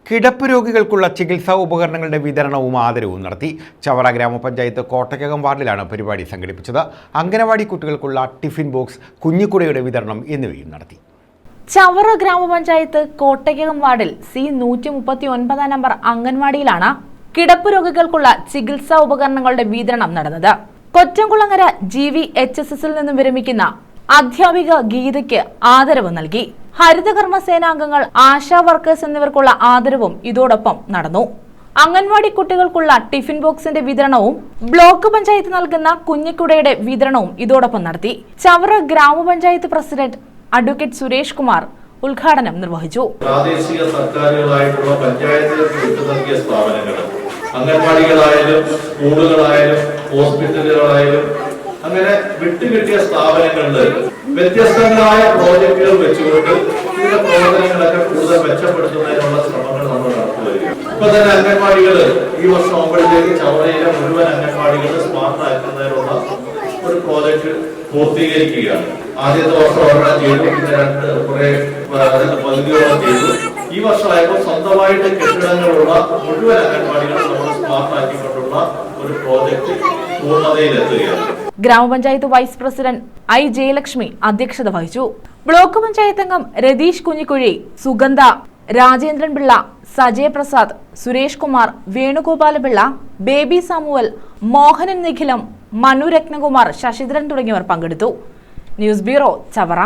കിടപ്പ് രോഗികൾക്കുള്ള ചികിത്സാ ഉപകരണങ്ങളുടെ വിതരണവും ആദരവും നടത്തി. ചവറ ഗ്രാമപഞ്ചായത്ത് കോട്ടയ്ക്കകം വാർഡിലാണ് പരിപാടി സംഘടിപ്പിച്ചത്. അംഗനവാടി കുട്ടികൾക്കുള്ള ടിഫിൻ ബോക്സ്, കുഞ്ഞിക്കുടയുടെ വിതരണം എന്നിവയും നടത്തി. ചവറ ഗ്രാമപഞ്ചായത്ത് കോട്ടയ്ക്കകം വാർഡിൽ C139 നമ്പർ അംഗൻവാടിയിലാണ് കിടപ്പ് രോഗികൾക്കുള്ള ചികിത്സാ ഉപകരണങ്ങളുടെ വിതരണം നടന്നത്. കൊറ്റംകുളങ്ങര GVHSSൽ നിന്നും വിരമിക്കുന്ന അധ്യാപിക ഗീതയ്ക്ക് ആദരവ് നൽകി. ഹരിതകർമ്മ സേനാംഗങ്ങൾ, ആശാ വർക്കേഴ്സ് എന്നിവർക്കുള്ള ആദരവും ഇതോടൊപ്പം നടന്നു. അംഗൻവാടി കുട്ടികൾക്കുള്ള ടിഫിൻ ബോക്സിന്റെ വിതരണവും ബ്ലോക്ക് പഞ്ചായത്ത് നൽകുന്ന കുഞ്ഞിക്കുടയുടെ വിതരണവും ഇതോടൊപ്പം നടത്തി. ചവറ ഗ്രാമപഞ്ചായത്ത് പ്രസിഡന്റ് അഡ്വക്കേറ്റ് സുരേഷ് കുമാർ ഉദ്ഘാടനം നിർവഹിച്ചു. പ്രാദേശിക സർക്കാരുകളായിട്ടുള്ള പഞ്ചായത്തുകൾക്ക് നൽകിയ സ്ഥാപനങ്ങൾ, അംഗൻവാടികളായാലും സ്കൂളുകളായാലും ഹോസ്പിറ്റലുകളായാലും അങ്ങനെ വിട്ടുകിട്ടിയ സ്ഥാപനങ്ങളിൽ വ്യത്യസ്തങ്ങളായ പ്രോജക്റ്റുകൾ വെച്ചുകൊണ്ട് ഇതിന്റെ പ്രവർത്തനങ്ങളൊക്കെ കൂടുതൽ മെച്ചപ്പെടുത്തുന്നതിനുള്ള ശ്രമങ്ങൾ നമ്മൾ നടത്തുകയാണ്. ഇപ്പൊ തന്നെ അംഗൻവാടികൾ ഈ വർഷം ആകുമ്പോഴത്തേക്ക് ചവറയിലെ മുഴുവൻ അംഗൻവാടികൾ സ്മാർട്ട് ആക്കുന്നതിനുള്ള ഒരു പ്രോജക്റ്റ് പൂർത്തീകരിക്കുകയാണ്. ആദ്യത്തെ വർഷം ഒരെണ്ണം ചെയ്തു, പിന്നെ കുറെ പദ്ധതികളൊക്കെ ചെയ്തു. ഈ വർഷമായപ്പോൾ സ്വന്തമായിട്ട് കെട്ടിടങ്ങളുള്ള മുഴുവൻ അംഗൻവാടികളും നമ്മൾ സ്മാർട്ട് ആക്കിക്കൊണ്ടുള്ള ഒരു പ്രോജക്റ്റ് പൂർണ്ണതയിലെത്തുകയാണ്. ഗ്രാമപഞ്ചായത്ത് വൈസ് പ്രസിഡന്റ് I ജയലക്ഷ്മി അധ്യക്ഷത വഹിച്ചു. ബ്ലോക്ക് പഞ്ചായത്ത് അംഗം രതീഷ് കുഞ്ഞിക്കുഴി, സുഗന്ധ, രാജേന്ദ്രൻ പിള്ള, സജയ് പ്രസാദ്, സുരേഷ് കുമാർ, വേണുഗോപാലപിള്ള, ബേബി സാമുവൽ, മോഹനൻ നിഖിലം, മനു രത്നകുമാർ, ശശിധരൻ തുടങ്ങിയവർ പങ്കെടുത്തു. News bureau, Chavara.